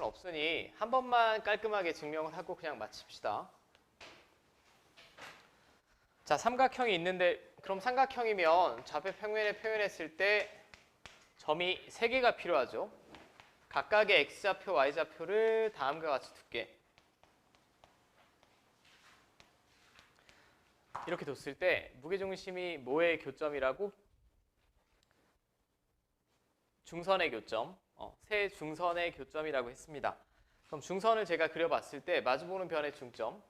없으니 한 번만 깔끔하게 증명을 하고 그냥 마칩시다. 자, 삼각형이 있는데 그럼 삼각형이면 좌표 평면에 표현했을 때 점이 3개가 필요하죠. 각각의 x좌표, y좌표를 다음과 같이 둘게. 이렇게 뒀을 때 무게중심이 뭐의 교점이라고? 중선의 교점. 세 중선의 교점이라고 했습니다. 그럼 중선을 제가 그려봤을 때 마주보는 변의 중점.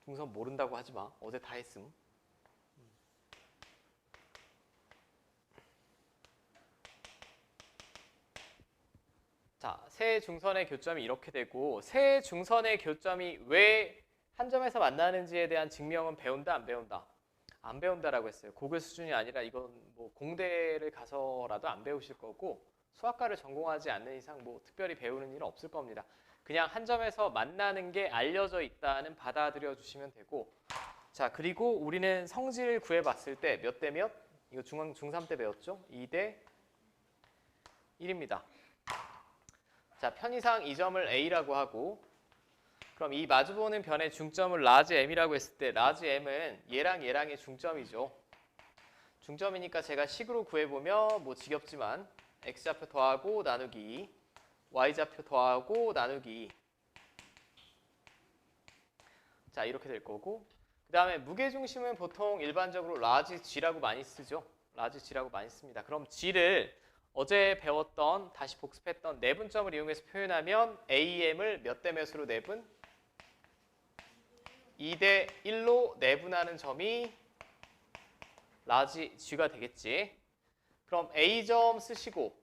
중선 모른다고 하지 마. 어제 다 했음. 자, 세 중선의 교점이 이렇게 되고 세 중선의 교점이 왜 한 점에서 만나는지에 대한 증명은 배운다, 안 배운다? 안 배운다라고 했어요. 고교 수준이 아니라 이건 뭐 공대를 가서라도 안 배우실 거고 수학과를 전공하지 않는 이상 뭐 특별히 배우는 일은 없을 겁니다. 그냥 한 점에서 만나는 게 알려져 있다는 받아들여 주시면 되고 자, 그리고 우리는 성질 구해봤을 때 몇 대 몇? 이거 중3 때 배웠죠? 2대 1입니다. 자, 편의상 이 점을 A라고 하고 그럼 이 마주보는 변의 중점을 라지 M이라고 했을 때 라지 M은 얘랑 얘랑의 중점이죠. 중점이니까 제가 식으로 구해보면 뭐 지겹지만 X좌표 더하고 나누기 Y좌표 더하고 나누기 자, 이렇게 될 거고 그 다음에 무게중심은 보통 일반적으로 라지 G라고 많이 쓰죠. 라지 G라고 많이 씁니다. 그럼 G를 어제 배웠던 다시 복습했던 내분점을 이용해서 표현하면 AM을 몇 대 몇으로 내분? 2대 1로 내분하는 점이 라지 G가 되겠지. 그럼 A점 쓰시고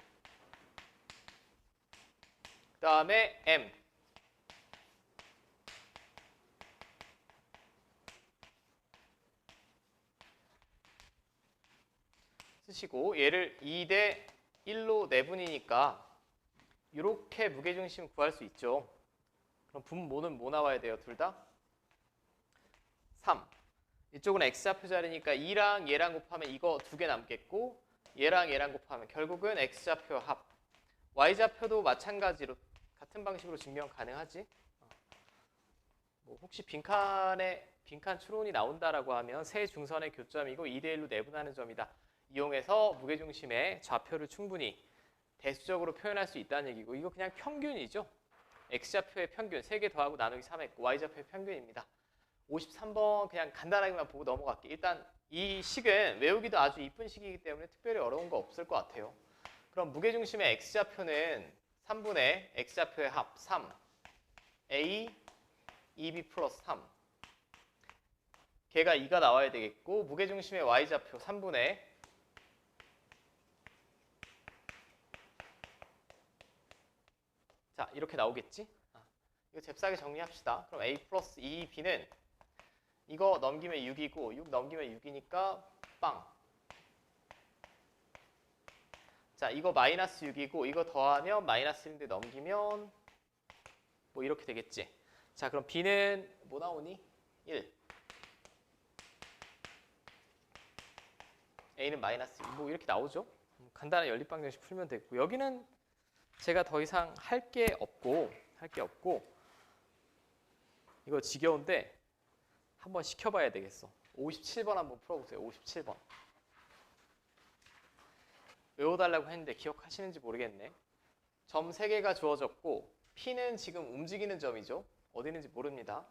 그 다음에 M 쓰시고 얘를 2대 1로 내분이니까 이렇게 무게중심 구할 수 있죠. 그럼 분모는 뭐 나와야 돼요? 둘 다? 3. 이쪽은 x좌표 자리니까 2랑 얘랑 곱하면 이거 2개 남겠고 얘랑 얘랑 곱하면 결국은 x좌표 합. y좌표도 마찬가지로 같은 방식으로 증명 가능하지. 뭐 혹시 빈칸 추론이 나온다라고 하면 세 중선의 교점이고 2대 1로 내분하는 점이다. 이용해서 무게중심의 좌표를 충분히 대수적으로 표현할 수 있다는 얘기고 이거 그냥 평균이죠. x좌표의 평균 3개 더하고 나누기 3했고 y좌표의 평균입니다. 53번 그냥 간단하게만 보고 넘어갈게. 일단 이 식은 외우기도 아주 이쁜 식이기 때문에 특별히 어려운 거 없을 것 같아요. 그럼 무게중심의 x좌표는 3분의 x좌표의 합 3 a 2b 플러스 3 걔가 2가 나와야 되겠고 무게중심의 y좌표 3분의 자 이렇게 나오겠지? 이거 잽싸게 정리합시다. 그럼 a 플러스 2b는 이거 넘기면 6이고 6 넘기면 6이니까 빵. 자 이거 마이너스 6이고 이거 더하면 마이너스 1인데 넘기면 뭐 이렇게 되겠지. 자 그럼 b는 뭐 나오니? 1. a는 마이너스 2. 뭐 이렇게 나오죠. 간단한 연립방정식 풀면 되고 여기는 제가 더 이상 할 게 없고 이거 지겨운데 한번 시켜봐야 되겠어. 57번 한번 풀어보세요. 57번. 외워달라고 했는데 기억하시는지 모르겠네. 점 3개가 주어졌고 P는 지금 움직이는 점이죠. 어디 있는지 모릅니다.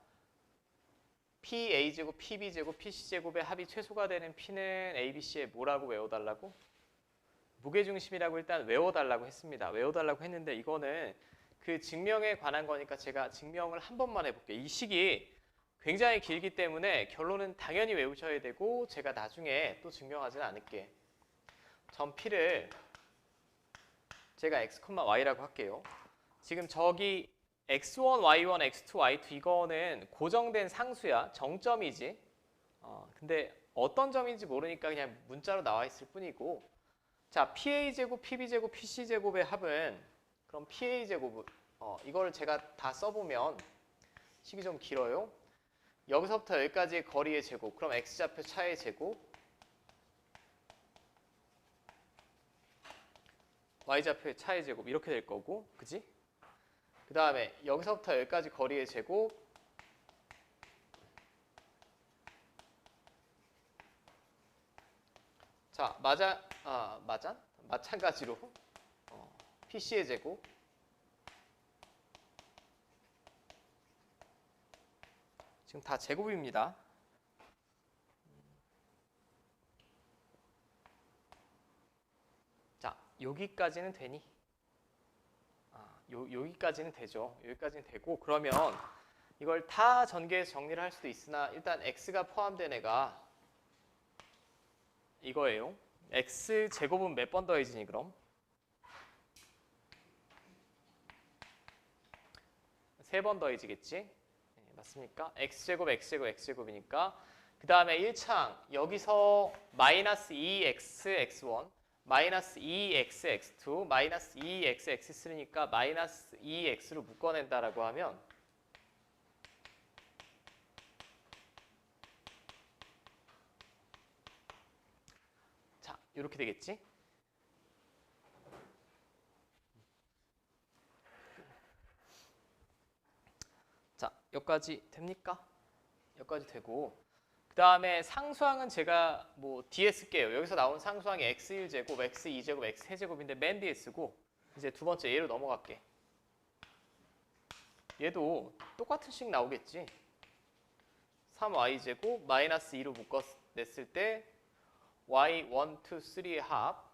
PA제곱, PB제곱, PC제곱의 합이 최소가 되는 P는 ABC에 뭐라고 외워달라고? 무게중심이라고 일단 외워달라고 했습니다. 외워달라고 했는데 이거는 그 증명에 관한 거니까 제가 증명을 한 번만 해볼게요. 이 식이 굉장히 길기 때문에 결론은 당연히 외우셔야 되고 제가 나중에 또 증명하지는 않을게. 점 P를 제가 x, y라고 할게요. 지금 저기 x1, y1, x2, y2 이거는 고정된 상수야. 정점이지. 근데 어떤 점인지 모르니까 그냥 문자로 나와 있을 뿐이고 자, PA제곱, PB제곱, PC제곱의 합은 그럼 PA제곱 이걸 제가 다 써보면 식이 좀 길어요. 여기서부터 여기까지의 거리의 제곱 그럼 x좌표 차의 제곱 y좌표의 차의 제곱 이렇게 될 거고 그지? 그 다음에 여기서부터 여기까지 거리의 제곱 자 마찬가지로 PC의 제곱 지금 다 제곱입니다. 자 여기까지는 되니? 여기까지는 되죠. 여기까지는 되고 그러면 이걸 다 전개해서 정리를 할 수도 있으나 일단 x가 포함된 애가 이거예요. x 제곱은 몇 번 더해지니 그럼? 3번 더해지겠지? 네, 맞습니까? x제곱 x제곱 x제곱이니까 그 다음에 1창 여기서 마이너스 2x x1 마이너스 2x x2 마이너스 2x x3니까 마이너스 2x로 묶어낸다라고 하면 자 이렇게 되겠지? 자 여기까지 됩니까? 여기까지 되고 그 다음에 상수항은 제가 뭐 뒤에 쓸게요. 여기서 나온 상수항이 x1제곱, x2제곱, x3제곱인데 맨 뒤에 쓰고 이제 두 번째 얘로 넘어갈게. 얘도 똑같은 식 나오겠지. 3y제곱 마이너스 2로 묶어냈을 때 y 1, 2, 3의 합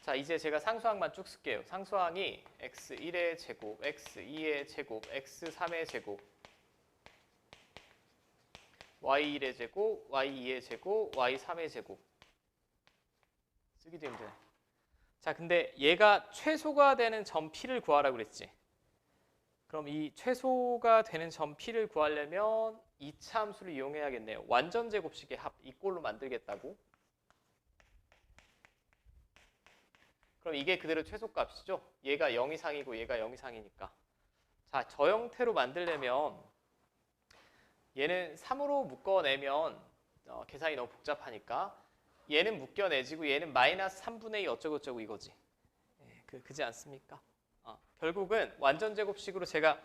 자 이제 제가 상수항만 쭉 쓸게요. 상수항이 x1의 제곱, x2의 제곱, x3의 제곱 y1의 제곱, y2의 제곱, y3의 제곱 쓰기도 힘드네. 자 근데 얘가 최소가 되는 점 P를 구하라고 그랬지. 그럼 이 최소가 되는 점 P를 구하려면 이차 함수를 이용해야겠네요. 완전 제곱식의 합 이 꼴로 만들겠다고. 그럼 이게 그대로 최소값이죠. 얘가 0 이상이고 얘가 0 이상이니까. 자, 저 형태로 만들려면 얘는 3으로 묶어내면 계산이 너무 복잡하니까 얘는 묶여내지고 얘는 마이너스 3분의 2 어쩌고저쩌고 이거지. 그지 않습니까? 결국은 완전 제곱식으로 제가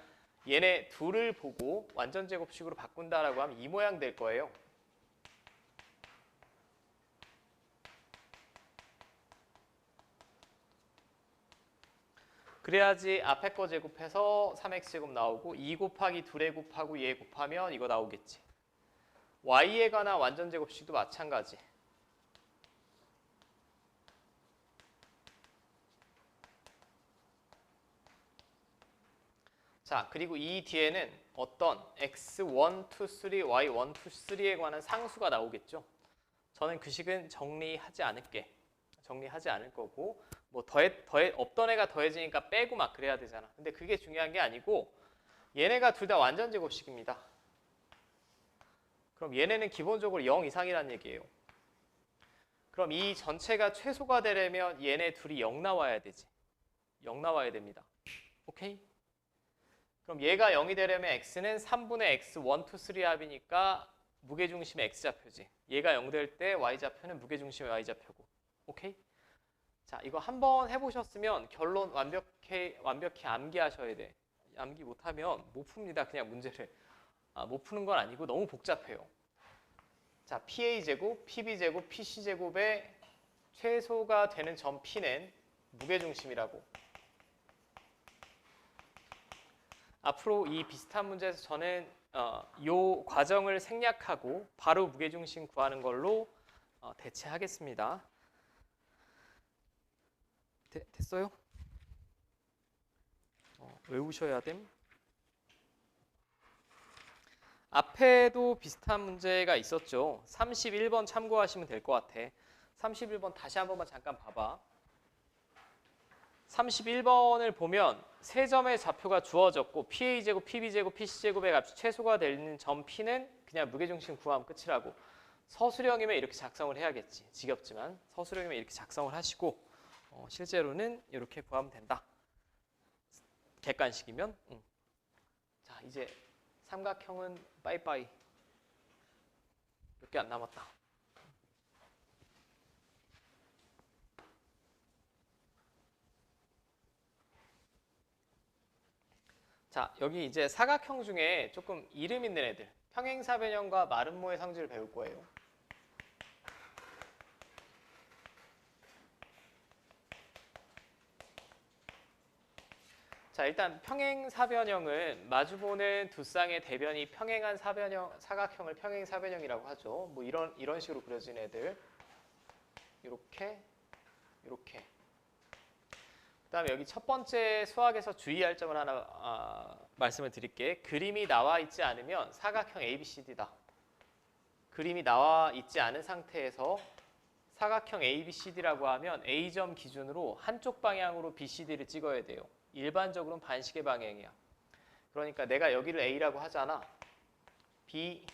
얘네 둘을 보고 완전 제곱식으로 바꾼다라고 하면 이 모양 될 거예요. 그래야지 앞에 거 제곱해서 3x제곱 나오고 2 곱하기 2에 곱하고 얘 곱하면 이거 나오겠지. y에 관한 완전 제곱식도 마찬가지. 자, 그리고 이 뒤에는 어떤 x1, 2, 3, y1, 2, 3에 관한 상수가 나오겠죠. 저는 그 식은 정리하지 않을 거고 뭐 없던 애가 더해지니까 빼고 막 그래야 되잖아. 근데 그게 중요한 게 아니고 얘네가 둘 다 완전 제곱식입니다. 그럼 얘네는 기본적으로 0 이상이라는 얘기예요. 그럼 이 전체가 최소가 되려면 얘네 둘이 0 나와야 되지. 0 나와야 됩니다. 오케이? 그럼 얘가 0이 되려면 x는 3분의 x 1, 2, 3 합이니까 무게중심의 x좌표지. 얘가 0 될 때 y좌표는 무게중심의 y좌표고. 오케이? 자, 이거 한번 해보셨으면 결론 완벽히 암기하셔야 돼. 암기 못하면 못 풉니다. 그냥 문제를. 못 푸는 건 아니고 너무 복잡해요. 자, PA제곱, PB제곱, PC제곱의 최소가 되는 점 P는 무게중심이라고. 앞으로 이 비슷한 문제에서 저는 이 과정을 생략하고 바로 무게중심 구하는 걸로 대체하겠습니다. 됐어요? 외우셔야 됨. 앞에도 비슷한 문제가 있었죠. 31번 참고하시면 될 것 같아. 31번 다시 한 번만 잠깐 봐봐. 31번을 보면 세 점의 좌표가 주어졌고 PA제곱, PB제곱, PC제곱의 값이 최소가 되는 점 P는 그냥 무게중심 구하면 끝이라고. 서술형이면 이렇게 작성을 해야겠지. 지겹지만 서술형이면 이렇게 작성을 하시고 실제로는 이렇게 구하면 된다. 객관식이면. 자, 이제 삼각형은 빠이빠이. 몇 개 안 남았다. 자, 여기 이제 사각형 중에 조금 이름 있는 애들, 평행사변형과 마름모의 성질을 배울 거예요. 자, 일단 평행사변형은 마주보는 두 쌍의 대변이 평행한 사각형을 평행사변형이라고 하죠. 뭐 이런 식으로 그려진 애들, 이렇게. 그다음에 여기 첫 번째 수학에서 주의할 점을 하나 말씀을 드릴게. 그림이 나와 있지 않으면 사각형 ABCD다. 그림이 나와 있지 않은 상태에서 사각형 ABCD라고 하면 A점 기준으로 한쪽 방향으로 BCD를 찍어야 돼요. 일반적으로는 반시계 방향이야. 그러니까 내가 여기를 A라고 하잖아. B,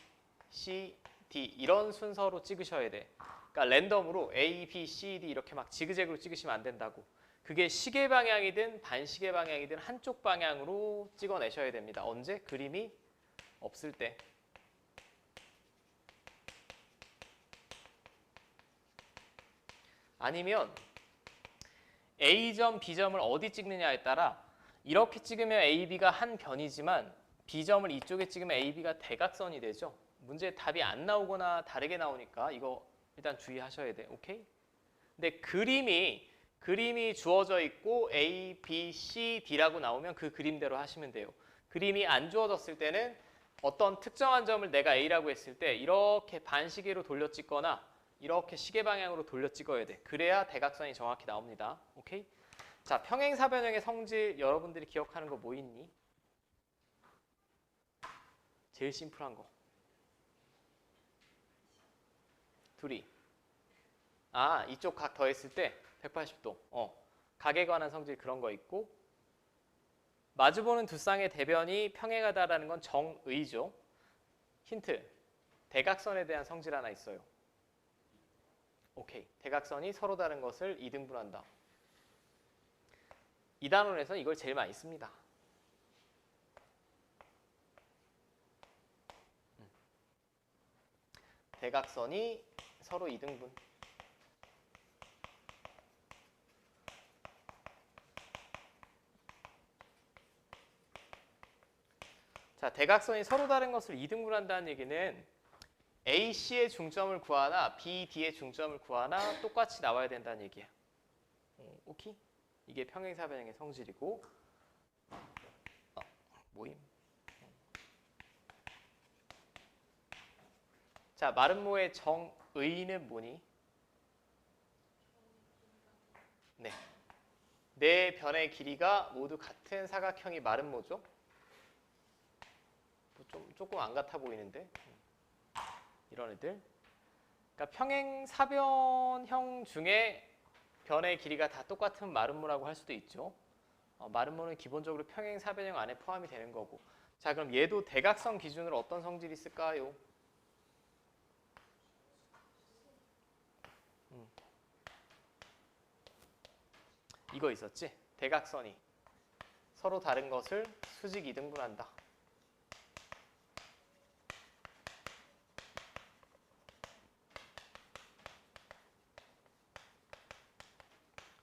C, D 이런 순서로 찍으셔야 돼. 그러니까 랜덤으로 A, B, C, D 이렇게 막 지그재그로 찍으시면 안 된다고. 그게 시계 방향이든 반시계 방향이든 한쪽 방향으로 찍어내셔야 됩니다. 언제? 그림이 없을 때. 아니면 A점, B점을 어디 찍느냐에 따라 이렇게 찍으면 AB가 한 변이지만 B점을 이쪽에 찍으면 AB가 대각선이 되죠. 문제 답이 안 나오거나 다르게 나오니까 이거 일단 주의하셔야 돼. 오케이? 근데 그림이 주어져 있고 A, B, C, D라고 나오면 그 그림대로 하시면 돼요. 그림이 안 주어졌을 때는 어떤 특정한 점을 내가 A라고 했을 때 이렇게 반시계로 돌려 찍거나 이렇게 시계 방향으로 돌려 찍어야 돼. 그래야 대각선이 정확히 나옵니다. 오케이? 자, 평행사변형의 성질 여러분들이 기억하는 거 뭐 있니? 제일 심플한 거. 둘이. 이쪽 각 더했을 때 180도. 각에 관한 성질 그런 거 있고 마주보는 두 쌍의 대변이 평행하다라는 건 정의죠. 힌트. 대각선에 대한 성질 하나 있어요. 오케이. 대각선이 서로 다른 것을 이등분한다. 2단원에서 이걸 제일 많이 씁니다. 대각선이 서로 이등분. 자, 대각선이 서로 다른 것을 이등분한다는 얘기는 AC의 중점을 구하나 BD의 중점을 구하나 똑같이 나와야 된다는 얘기야. 오케이? 이게 평행사변형의 성질이고 모임. 자, 마름모의 정의는 뭐니? 네. 네 변의 길이가 모두 같은 사각형이 마름모죠? 조금 안 같아 보이는데 이런 애들. 그러니까 평행사변형 중에 변의 길이가 다 똑같은 마름모라고 할 수도 있죠. 마름모는 기본적으로 평행사변형 안에 포함이 되는 거고. 자, 그럼 얘도 대각선 기준으로 어떤 성질이 있을까요? 이거 있었지? 대각선이 서로 다른 것을 수직 이등분한다.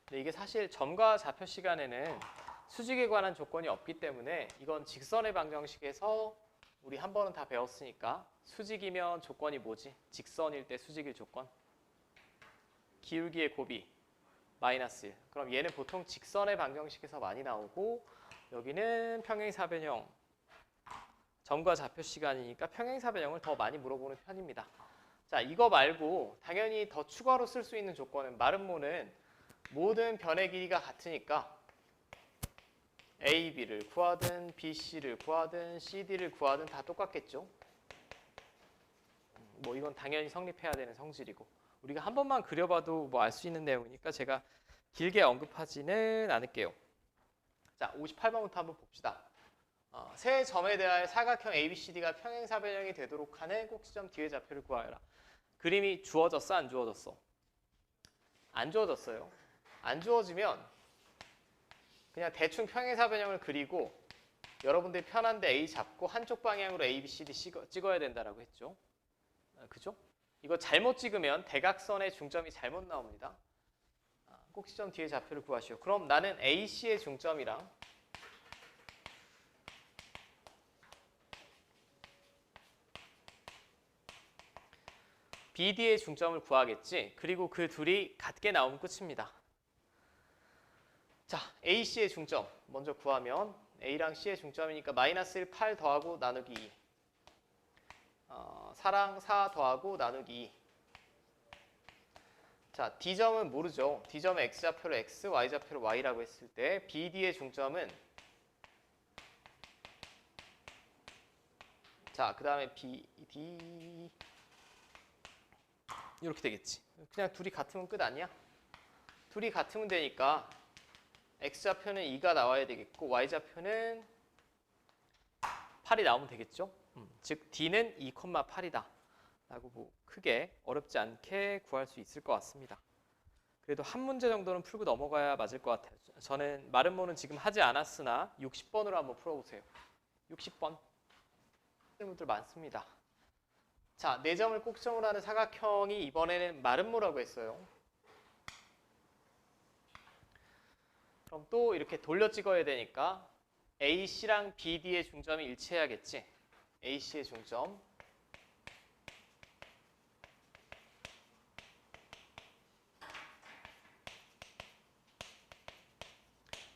근데 이게 사실 점과 좌표 시간에는 수직에 관한 조건이 없기 때문에 이건 직선의 방정식에서 우리 한 번은 다 배웠으니까 수직이면 조건이 뭐지? 직선일 때 수직일 조건. 기울기의 곱이 마이너스 1. 그럼 얘는 보통 직선의 방정식에서 많이 나오고 여기는 평행사변형. 점과 좌표 시간이니까 평행사변형을 더 많이 물어보는 편입니다. 자, 이거 말고 당연히 더 추가로 쓸 수 있는 조건은 마름모는 모든 변의 길이가 같으니까 A, B를 구하든 B, C를 구하든 C, D를 구하든 다 똑같겠죠. 뭐 이건 당연히 성립해야 되는 성질이고 우리가 한 번만 그려봐도 뭐 알 수 있는 내용이니까 제가 길게 언급하지는 않을게요. 자, 58번부터 한번 봅시다. 세 점에 대하여 사각형 ABCD가 평행사변형이 되도록 하는 꼭지점 D의 좌표를 구하여라. 그림이 주어졌어? 안 주어졌어? 안 주어졌어요. 안 주어지면 그냥 대충 평행사변형을 그리고 여러분들이 편한데 A 잡고 한쪽 방향으로 A, B, C, D 찍어야 된다라고 했죠. 그죠? 이거 잘못 찍으면 대각선의 중점이 잘못 나옵니다. 꼭지점 D의 좌표를 구하시오. 그럼 나는 AC의 중점이랑 BD의 중점을 구하겠지. 그리고 그 둘이 같게 나오면 끝입니다. 자, AC의 중점 먼저 구하면 A랑 C의 중점이니까 마이너스 1, 8 더하고 나누기 2. 4랑 4 더하고 나누기 2. 자, D점은 모르죠. D점의 X좌표를 X, Y좌표를 Y라고 했을 때 BD의 중점은 자, 그 다음에 BD 이렇게 되겠지. 그냥 둘이 같으면 끝 아니야? 둘이 같으면 되니까 X좌표는 2가 나와야 되겠고 Y좌표는 8이 나오면 되겠죠? 즉 D는 2,8이다 라고 뭐 크게 어렵지 않게 구할 수 있을 것 같습니다. 그래도 한 문제 정도는 풀고 넘어가야 맞을 것 같아요. 저는 마름모는 지금 하지 않았으나 60번으로 한번 풀어보세요. 60번 분들 많습니다. 자, 4점을 꼭점으로 하는 사각형이 이번에는 마름모라고 했어요. 그럼 또 이렇게 돌려 찍어야 되니까 AC랑 BD의 중점이 일치해야겠지. AC의 중점.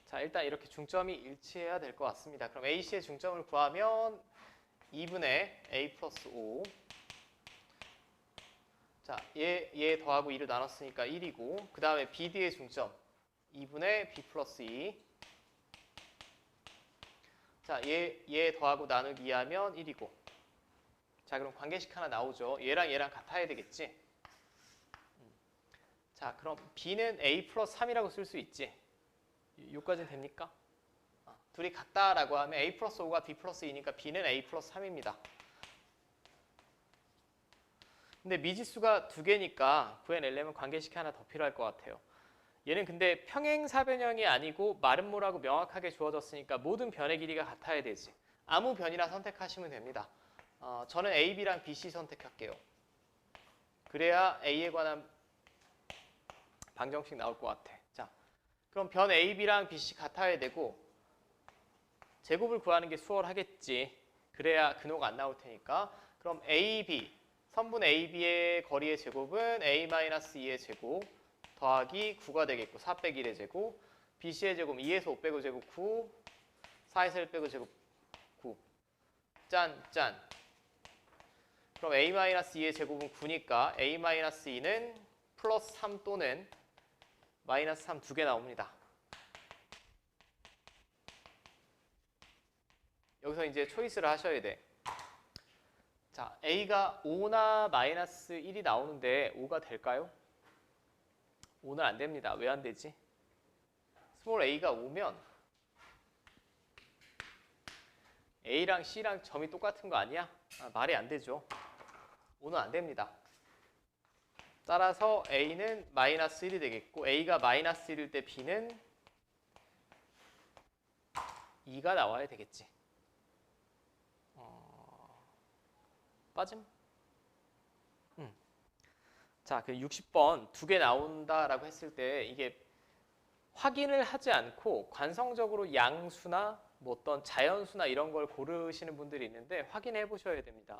자, 일단 이렇게 중점이 일치해야 될 것 같습니다. 그럼 AC의 중점을 구하면 2분의 A 플러스 5. 자, 얘 더하고 2를 나눴으니까 1이고 그 다음에 BD의 중점 2분의 B 플러스 2. 자, 얘 더하고 나누기 2 하면 1이고. 자, 그럼 관계식 하나 나오죠. 얘랑 얘랑 같아야 되겠지. 자, 그럼 B는 A 플러스 3이라고 쓸 수 있지. 여기까지는 됩니까? 둘이 같다라고 하면 A 플러스 5가 B 플러스 2니까 B는 A 플러스 3입니다. 근데 미지수가 2개니까 구해내려면 관계식 하나 더 필요할 것 같아요. 얘는 근데 평행사변형이 아니고 마름모라고 명확하게 주어졌으니까 모든 변의 길이가 같아야 되지. 아무 변이나 선택하시면 됩니다. 저는 A, B랑 B, C 선택할게요. 그래야 A에 관한 방정식 나올 것 같아. 자, 그럼 변 A, B랑 B, C 같아야 되고 제곱을 구하는 게 수월하겠지. 그래야 근호가 안 나올 테니까. 그럼 A, B, 선분 A, B의 거리의 제곱은 A-2의 제곱 더하기 9가 되겠고 4 빼기 1의 제곱 BC의 제곱 2에서 5 빼고 제곱 9 4에서 1 빼고 제곱 9 짠 짠. 그럼 A-2의 제곱은 9니까 A-2는 플러스 3 또는 마이너스 3 두 개 나옵니다. 여기서 이제 초이스를 하셔야 돼. 자, A가 5나 마이너스 1이 나오는데 5가 될까요? 5는 안 됩니다. 왜 안 되지? 스몰 a가 5면 A랑 C랑 점이 똑같은 거 아니야? 말이 안 되죠. 5는 안 됩니다. 따라서 A는 마이너스 1이 되겠고 A가 마이너스 1일 때 B는 2가 나와야 되겠지. 빠짐? 자, 그 60번 2개 나온다라고 했을 때 이게 확인을 하지 않고 관성적으로 양수나 뭐 어떤 자연수나 이런 걸 고르시는 분들이 있는데 확인해 보셔야 됩니다.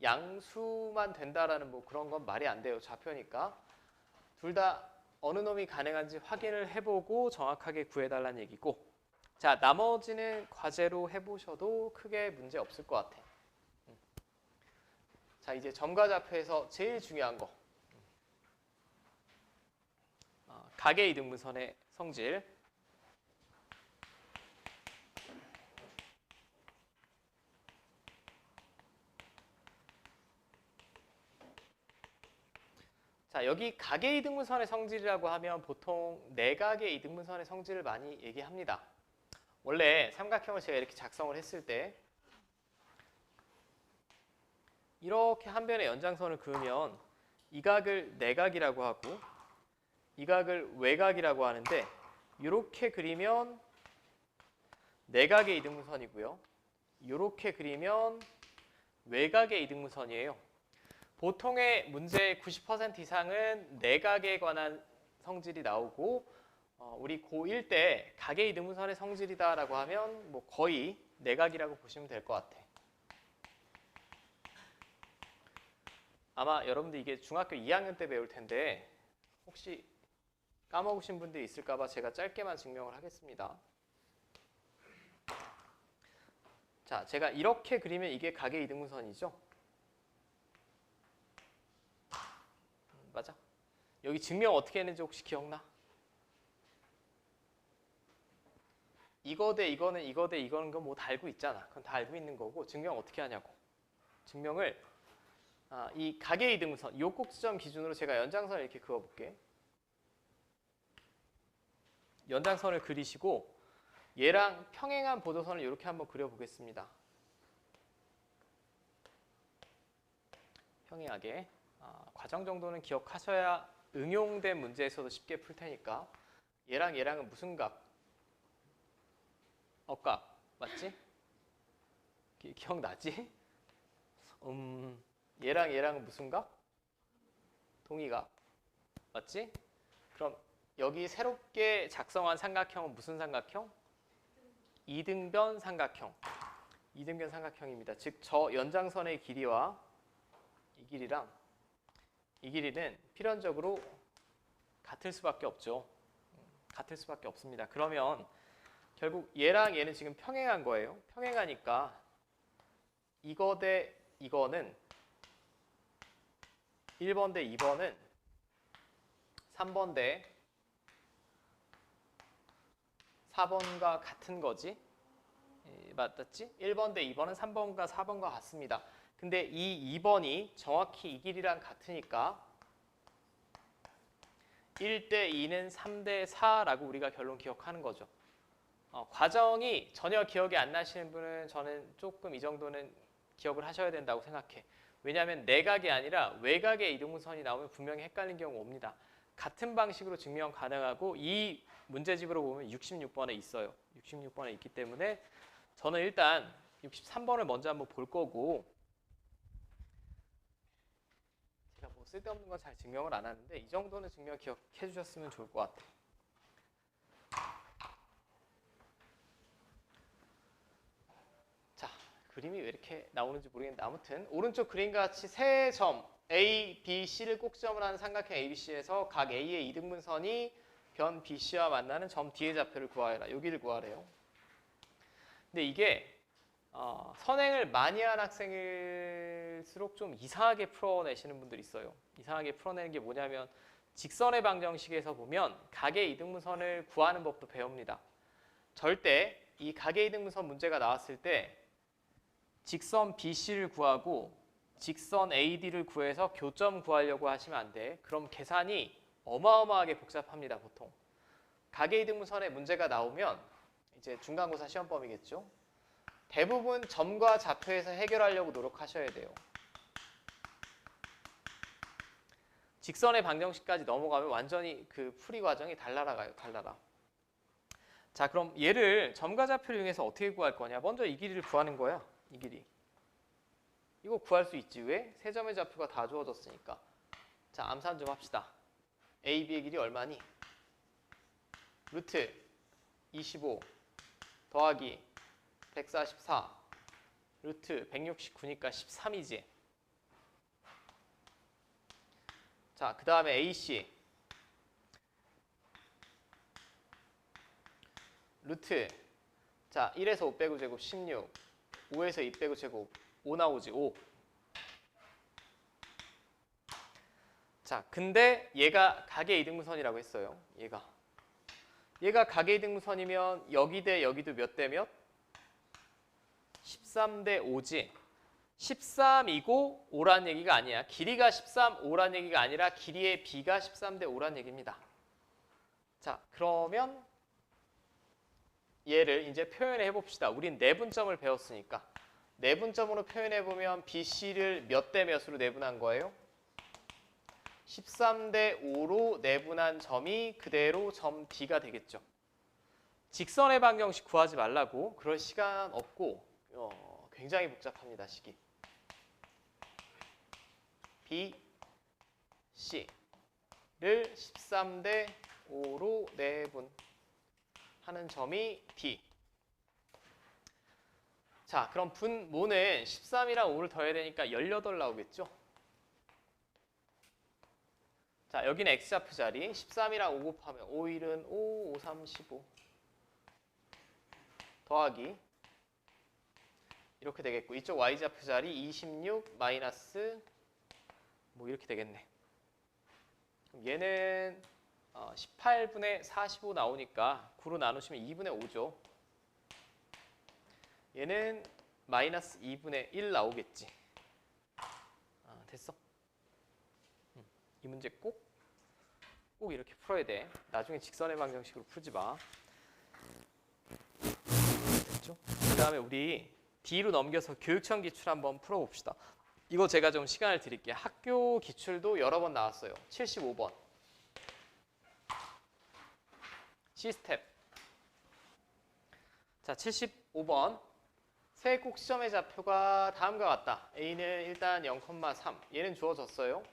양수만 된다라는 뭐 그런 건 말이 안 돼요. 좌표니까. 둘 다 어느 놈이 가능한지 확인을 해보고 정확하게 구해달라는 얘기고. 자, 나머지는 과제로 해보셔도 크게 문제 없을 것 같아. 자, 이제 점과 좌표에서 제일 중요한 거. 가계 이등분선의 성질. 자, 여기 가계 이등분선의 성질이라고 하면 보통 내각의 이등분선의 성질을 많이 얘기합니다. 원래 삼각형을 제가 이렇게 작성을 했을 때 이렇게 한 변의 연장선을 그으면 이 각을 내각이라고 하고 이 각을 외각이라고 하는데 이렇게 그리면 내각의 이등분선이고요. 이렇게 그리면 외각의 이등분선이에요. 보통의 문제의 90% 이상은 내각에 관한 성질이 나오고 우리 고1 때 각의 이등분선의 성질이다라고 하면 뭐 거의 내각이라고 보시면 될 것 같아. 아마 여러분들 이게 중학교 2학년 때 배울 텐데 혹시 까먹으신 분들이 있을까 봐 제가 짧게만 증명을 하겠습니다. 자, 제가 이렇게 그리면 이게 가계 이등분선이죠? 맞아? 여기 증명 어떻게 했는지 혹시 기억나? 이거 대 이거는 이거 대 이거는 거 뭐 다 알고 있잖아. 그건 다 알고 있는 거고 증명 어떻게 하냐고. 증명을 이 가계 이등분선 요 꼭지점 기준으로 제가 연장선을 이렇게 그어볼게. 연장선을 그리시고 얘랑 평행한 보도선을 이렇게 한번 그려보겠습니다. 평행하게. 과정 정도는 기억하셔야 응용된 문제에서도 쉽게 풀 테니까. 얘랑 얘랑은 무슨 각? 억각. 맞지? 기억나지? 얘랑 얘랑은 무슨 각? 동의각. 맞지? 그럼 여기 새롭게 작성한 삼각형은 무슨 삼각형? 이등변 삼각형. 이등변 삼각형입니다. 즉 저 연장선의 길이와 이 길이랑 이 길이는 필연적으로 같을 수밖에 없죠. 같을 수밖에 없습니다. 그러면 결국 얘랑 얘는 지금 평행한 거예요. 평행하니까 이거 대 이거는 1번 대 2번은 3번 대 4번과 같은 거지. 맞았지? 1번 대 2번은 3번과 4번과 같습니다. 근데 이 2번이 정확히 이 길이랑 같으니까 1대 2는 3대 4라고 우리가 결론 기억하는 거죠. 과정이 전혀 기억이 안 나시는 분은 저는 조금 이 정도는 기억을 하셔야 된다고 생각해. 왜냐하면 내각이 아니라 외각의 이등분선이 나오면 분명히 헷갈리는 경우가 옵니다. 같은 방식으로 증명 가능하고 이 문제집으로 보면 66번에 있어요. 66번에 있기 때문에 저는 일단 63번을 먼저 한번 볼 거고 제가 뭐 쓸데없는 건 잘 증명을 안 하는데 이 정도는 증명 기억해 주셨으면 좋을 것 같아요. 자, 그림이 왜 이렇게 나오는지 모르겠는데 아무튼 오른쪽 그림과 같이 세 점 A, B, C를 꼭지점으로 하는 삼각형 ABC에서 각 A의 이등분선이 변 BC와 만나는 점 D의 좌표를 구하여라. 여기를 구하래요. 근데 이게 선행을 많이 한 학생일수록 좀 이상하게 풀어내시는 분들이 있어요. 이상하게 풀어내는 게 뭐냐면 직선의 방정식에서 보면 각의 이등분선을 구하는 법도 배웁니다. 절대 이 각의 이등분선 문제가 나왔을 때 직선 BC를 구하고 직선 AD를 구해서 교점 구하려고 하시면 안 돼. 그럼 계산이 어마어마하게 복잡합니다. 보통. 각의 이등분선에 문제가 나오면 이제 중간고사 시험범위겠죠. 대부분 점과 좌표에서 해결하려고 노력하셔야 돼요. 직선의 방정식까지 넘어가면 완전히 그 풀이 과정이 달라라가요. 달라라. 자, 그럼 얘를 점과 좌표를 이용해서 어떻게 구할 거냐? 먼저 이 길이를 구하는 거야. 이 길이. 이거 구할 수 있지. 왜? 세 점의 좌표가 다 주어졌으니까. 자, 암산 좀 합시다. A, B의 길이 얼마니? 루트 25 더하기 144 루트 169니까 13이지. 자, 그 다음에 AC 루트 자 1에서 5 빼고 제곱 16 5에서 2 빼고 제곱 5 나오지. 5. 자, 근데 얘가 각의 이등분선이라고 했어요. 얘가 각의 이등분선이면 여기 대 여기도 몇 대 몇? 13대 5지. 13이고 5란 얘기가 아니야. 길이가 13, 5란 얘기가 아니라 길이의 B가 13대 5란 얘기입니다. 자, 그러면 얘를 이제 표현해 해봅시다. 우린 내분점을 배웠으니까. 내분점으로 표현해 보면 BC를 몇 대 몇으로 내분한 거예요? 13대 5로 내분한 점이 그대로 점 D가 되겠죠. 직선의 방정식 구하지 말라고. 그럴 시간 없고 굉장히 복잡합니다. 식이. B, C를 13대 5로 내분하는 점이 D. 자, 그럼 분모는 13이랑 5를 더해야 되니까 18 나오겠죠? 자, 여기는 X좌표 자리 13이랑 5 곱하면 5일은 5, 5, 3, 15 더하기 이렇게 되겠고 이쪽 Y좌표 자리 26 마이너스 뭐 이렇게 되겠네. 그럼 얘는 18분의 45 나오니까 9로 나누시면 2분의 5죠. 얘는 마이너스 2분의 1 나오겠지. 됐어. 이 문제 꼭 이렇게 풀어야 돼. 나중에 직선의 방정식으로 풀지 마. 됐죠? 그 다음에 우리 D로 넘겨서 교육청 기출 한번 풀어봅시다. 이거 제가 좀 시간을 드릴게요. 학교 기출도 여러 번 나왔어요. 75번. C스텝. 자, 75번. 세 꼭 시점의 좌표가 다음과 같다. A는 일단 0,3. 얘는 주어졌어요.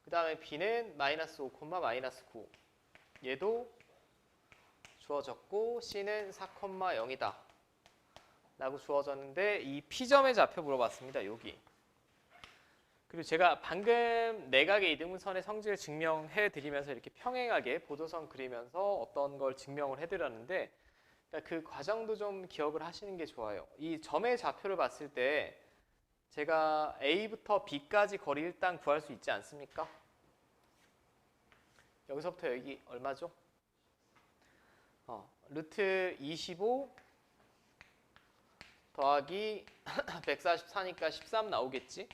그 다음에 B는 마이너스 5, 마이너스 9. 얘도 주어졌고 C는 4,0이다. 라고 주어졌는데 이 P점의 좌표 물어봤습니다. 여기. 그리고 제가 방금 내각의 이등분선의 성질을 증명해 드리면서 이렇게 평행하게 보조선 그리면서 어떤 걸 증명을 해드렸는데 그 과정도 좀 기억을 하시는 게 좋아요. 이 점의 좌표를 봤을 때 제가 A부터 B까지 거리 일단 구할 수 있지 않습니까? 여기서부터 여기 얼마죠? 루트 25 더하기 144니까 13 나오겠지?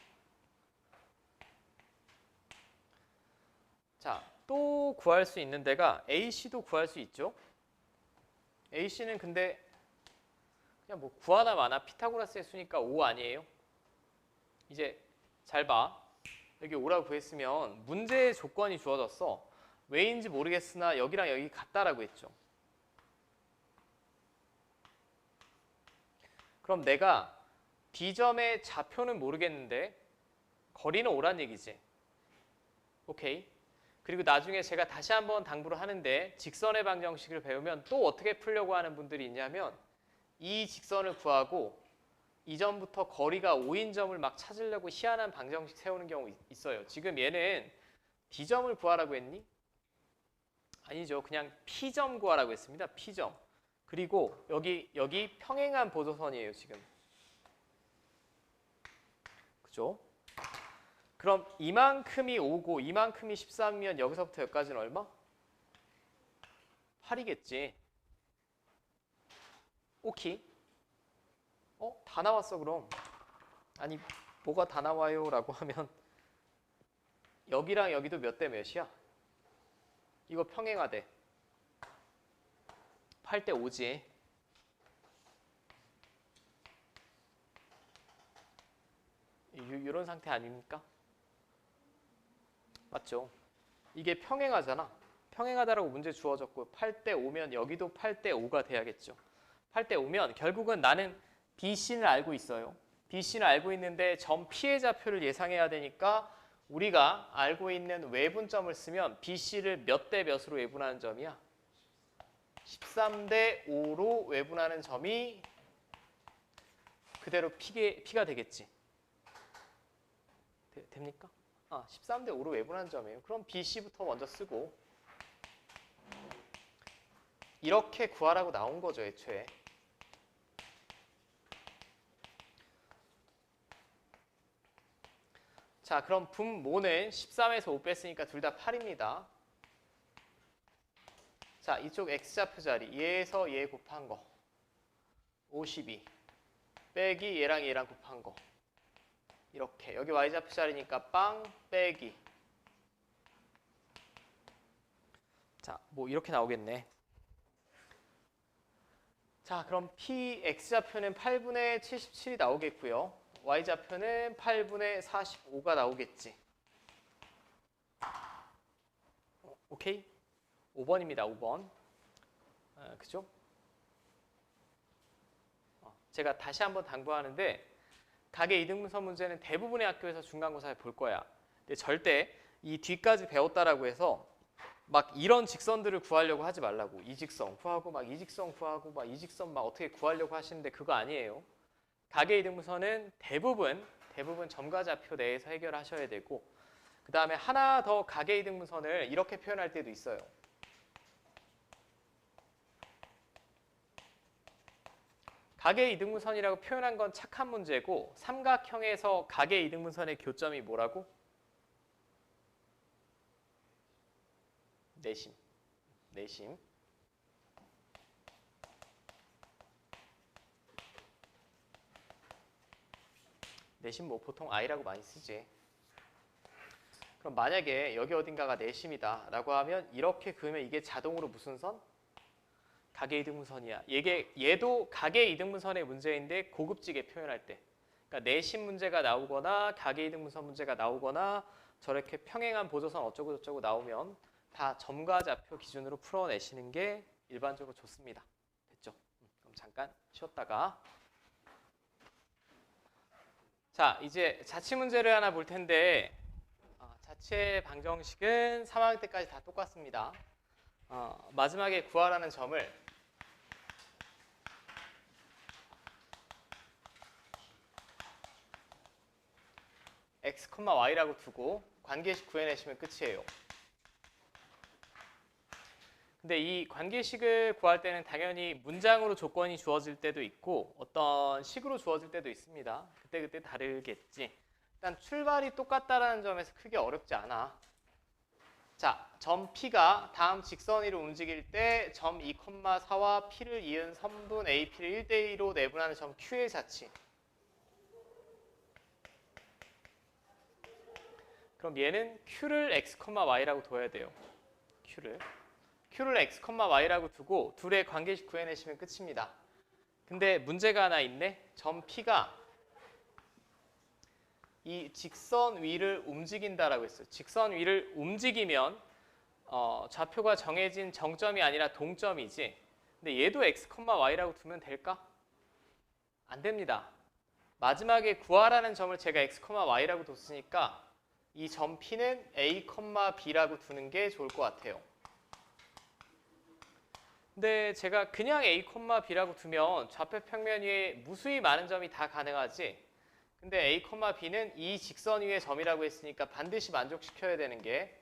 자, 또 구할 수 있는 데가 AC도 구할 수 있죠? AC는 근데 그냥 뭐 구하나 마나 피타고라스의 수니까 5 아니에요? 이제 잘 봐. 여기 5라고 구했으면 문제의 조건이 주어졌어. 왜인지 모르겠으나 여기랑 여기 같다라고 했죠. 그럼 내가 B점의 좌표는 모르겠는데 거리는 5란 얘기지. 오케이. 그리고 나중에 제가 다시 한번 당부를 하는데 직선의 방정식을 배우면 또 어떻게 풀려고 하는 분들이 있냐면 이 직선을 구하고 이 점부터 거리가 5인 점을 막 찾으려고 희한한 방정식 세우는 경우 있어요. 지금 얘는 D점을 구하라고 했니? 아니죠. 그냥 P점 구하라고 했습니다. P점. 그리고 여기 평행한 보조선이에요. 지금. 그죠? 그럼 이만큼이 5고 이만큼이 13이면 여기서부터 여기까지는 얼마? 8이겠지. 오케이. 다 나왔어 그럼. 아니 뭐가 다 나와요 라고 하면 여기랑 여기도 몇 대 몇이야? 이거 평행하대. 8대 5지. 이런 상태 아닙니까? 맞죠? 이게 평행하잖아. 평행하다라고 문제 주어졌고 8대 5면 여기도 8대 5가 돼야겠죠. 8대 5면 결국은 나는 BC를 알고 있어요. BC를 알고 있는데 점 P의 좌표를 예상해야 되니까 우리가 알고 있는 외분점을 쓰면 BC를 몇 대 몇으로 외분하는 점이야? 13대 5로 외분하는 점이 그대로 P가 되겠지. 됩니까? 13대 5로 외분하는 점이에요. 그럼 BC부터 먼저 쓰고 이렇게 구하라고 나온 거죠, 애초에. 자, 그럼 분모는 13에서 5 뺐으니까 둘 다 8입니다. 자, 이쪽 X좌표 자리 얘에서 얘 곱한 거 52 빼기 얘랑 곱한 거 이렇게 여기 Y좌표 자리니까 빵 빼기 자, 뭐 이렇게 나오겠네. 자, 그럼 PX좌표는 8분의 77이 나오겠고요. Y좌표는 8분의 45가 나오겠지. 오케이? 5번입니다. 5번. 그죠? 제가 다시 한번 당부하는데 각의 이등분선 문제는 대부분의 학교에서 중간고사에 볼 거야. 근데 절대 이 뒤까지 배웠다라고 해서 막 이런 직선들을 구하려고 하지 말라고. 이 직선 구하고 막 이 직선 구하고 막 이 직선 막 어떻게 구하려고 하시는데 그거 아니에요. 각의 이등분선은 대부분 점과 좌표 내에서 해결하셔야 되고 그 다음에 하나 더 가계이등분선을 이렇게 표현할 때도 있어요. 가계이등분선이라고 표현한 건 착한 문제고 삼각형에서 가계이등분선의 교점이 뭐라고? 내심. 내심. 내심 뭐 보통 I라고 많이 쓰지. 그럼 만약에 여기 어딘가가 내심이다 라고 하면 이렇게 그으면 이게 자동으로 무슨 선? 가계이등분선이야. 얘도 가계이등분선의 문제인데 고급지게 표현할 때. 그러니까 내심 문제가 나오거나 가계이등분선 문제가 나오거나 저렇게 평행한 보조선 어쩌고 저쩌고 나오면 다 점과 좌표 기준으로 풀어내시는 게 일반적으로 좋습니다. 됐죠? 그럼 잠깐 쉬었다가 자, 이제 자치 문제를 하나 볼 텐데 자치의 방정식은 3학년 때까지 다 똑같습니다. 마지막에 구하라는 점을 x, y라고 두고 관계식 구해내시면 끝이에요. 근데 이 관계식을 구할 때는 당연히 문장으로 조건이 주어질 때도 있고 어떤 식으로 주어질 때도 있습니다. 그때 다르겠지. 일단 출발이 똑같다라는 점에서 크게 어렵지 않아. 자, 점 P가 다음 직선 위로 움직일 때 점 2,4와 P를 이은 선분 AP를 1대2로 내분하는 점 Q의 자치. 그럼 얘는 Q를 x, y라고 둬야 돼요. Q를 x, y라고 두고 둘의 관계식 구해내시면 끝입니다. 근데 문제가 하나 있네. 점 P가 이 직선 위를 움직인다라고 했어요. 직선 위를 움직이면 좌표가 정해진 정점이 아니라 동점이지. 근데 얘도 x, y라고 두면 될까? 안 됩니다. 마지막에 구하라는 점을 제가 x, y라고 뒀으니까 이 점 P는 a, b라고 두는 게 좋을 것 같아요. 근데 제가 그냥 a, b라고 두면 좌표 평면 위에 무수히 많은 점이 다 가능하지. 근데 a, b는 이 직선 위의 점이라고 했으니까 반드시 만족시켜야 되는 게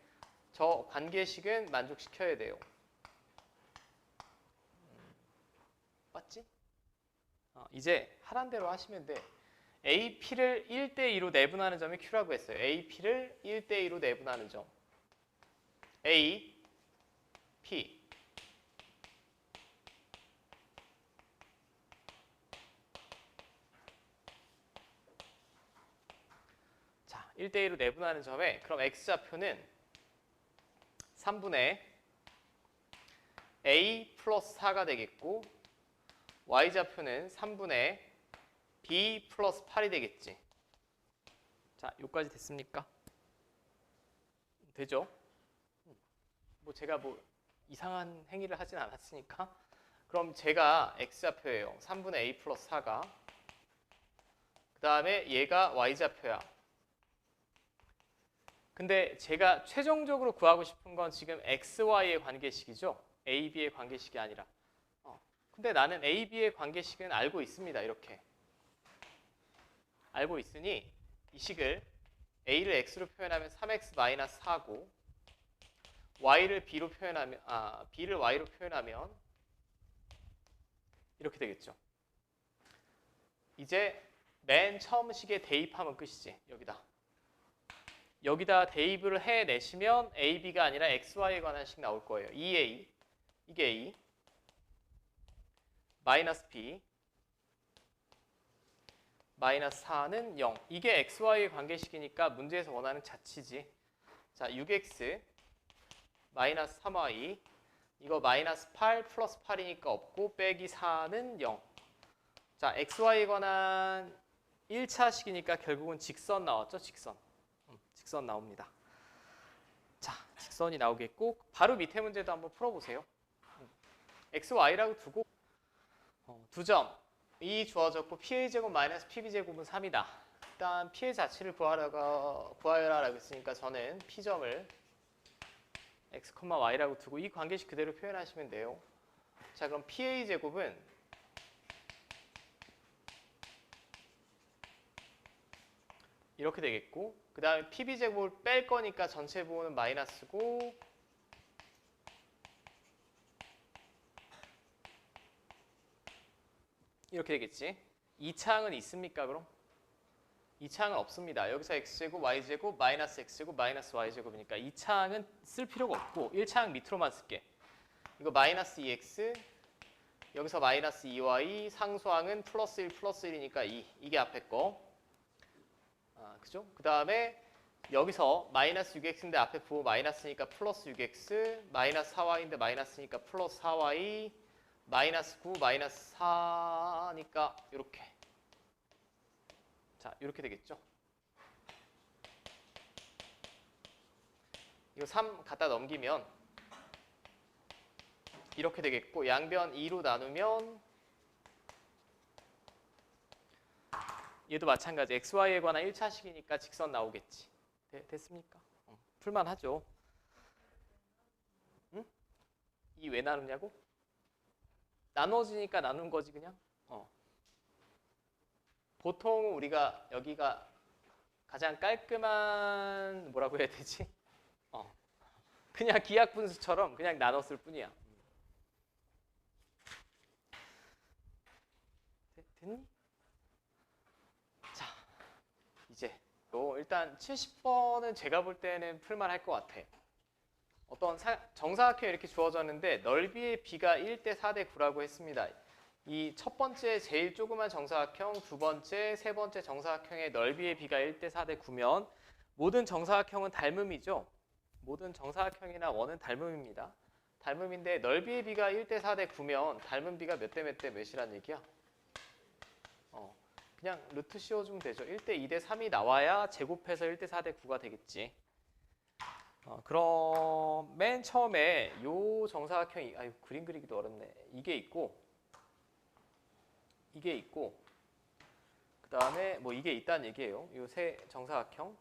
저 관계식은 만족시켜야 돼요. 맞지? 이제 하란 대로 하시면 돼. AP를 1대2로 내분하는 점이 Q라고 했어요. AP를 1대2로 내분하는 점. A, P. 자, 1대2로 내분하는 점에 그럼 X좌표는 3분의 A 플러스 4가 되겠고 Y좌표는 3분의 B 플러스 8이 되겠지. 자, 여기까지 됐습니까? 되죠? 뭐 제가 뭐 이상한 행위를 하진 않았으니까. 그럼 제가 X좌표예요. 3분의 A 플러스 4가. 그 다음에 얘가 Y좌표야. 근데 제가 최종적으로 구하고 싶은 건 지금 XY의 관계식이죠. AB의 관계식이 아니라. 근데 나는 AB의 관계식은 알고 있습니다. 이렇게. 알고 있으니 이 식을 A를 X로 표현하면 3X-4고 Y를 B로 표현하면 B를 Y로 표현하면 이렇게 되겠죠. 이제 맨 처음 식에 대입하면 끝이지. 여기다 대입을 해내시면 AB가 아니라 XY에 관한 식 나올 거예요. 2A, 이게 A, 마이너스 B, 마이너스 4는 0. 이게 XY의 관계식이니까 문제에서 원하는 자치지. 자, 6X, 마이너스 3Y, 이거 마이너스 8 플러스 8이니까 없고 빼기 4는 0. 자, XY에 관한 1차 식이니까 결국은 직선 나왔죠? 직선 나옵니다. 자, 직선이 나오겠고 바로 밑에 문제도 한번 풀어보세요. x, y라고 두고 두 점이 주어졌고 PA 제곱 마이너스 PB 제곱은 3이다. 일단 P의 자치를 구하여라라고 했으니까 저는 P점을 x, y라고 두고 이 관계식 그대로 표현하시면 돼요. 자, 그럼 PA 제곱은 이렇게 되겠고 그 다음에 PB제곱을 뺄 거니까 전체 부호는 마이너스고 이렇게 되겠지. 2차항은 있습니까 그럼? 2차항은 없습니다. 여기서 x제곱, y제곱, 마이너스 x제곱, 마이너스 y제곱이니까 2차항은 쓸 필요가 없고 1차항 밑으로만 쓸게. 이거 마이너스 2x, 여기서 마이너스 2y, 상수항은 플러스 1, 플러스 1이니까 2. 이게 앞에 거. 그죠? 그 다음에 여기서 마이너스 6x인데 앞에 부호 마이너스니까 플러스 6x, 마이너스 4y인데 마이너스니까 플러스 4y, 마이너스 9, 마이너스 4니까 이렇게. 자, 이렇게 되겠죠? 이거 3 갖다 넘기면 이렇게 되겠고 양변 2로 나누면 얘도 마찬가지 xy에 관한 1차식이니까 직선 나오겠지. 됐습니까? 풀만하죠. 응? 이 왜 나누냐고? 나눠지니까 나눈 거지 그냥. 보통 우리가 여기가 가장 깔끔한 뭐라고 해야 되지? 그냥 기하분수처럼 그냥 나눴을 뿐이야. 됐니? 자, 이제 일단 70번은 제가 볼 때는 풀만할 것 같아. 어떤 정사각형이 이렇게 주어졌는데 넓이의 비가 1대 4대 9라고 했습니다. 이 첫 번째 제일 조그만 정사각형, 두 번째, 세 번째 정사각형의 넓이의 비가 1대 4대 9면 모든 정사각형은 닮음이죠. 모든 정사각형이나 원은 닮음입니다. 닮음인데 넓이의 비가 1대 4대 9면 닮은 비가 몇 대 몇 대 몇이란 얘기야? 그냥 루트 씌워주면 되죠. 1대 2대 3이 나와야 제곱해서 1대 4대 9가 되겠지. 그럼 맨 처음에 요 정사각형이 그림 그리기도 어렵네. 이게 있고 그 다음에 뭐 이게 있다는 얘기예요. 요 세 정사각형.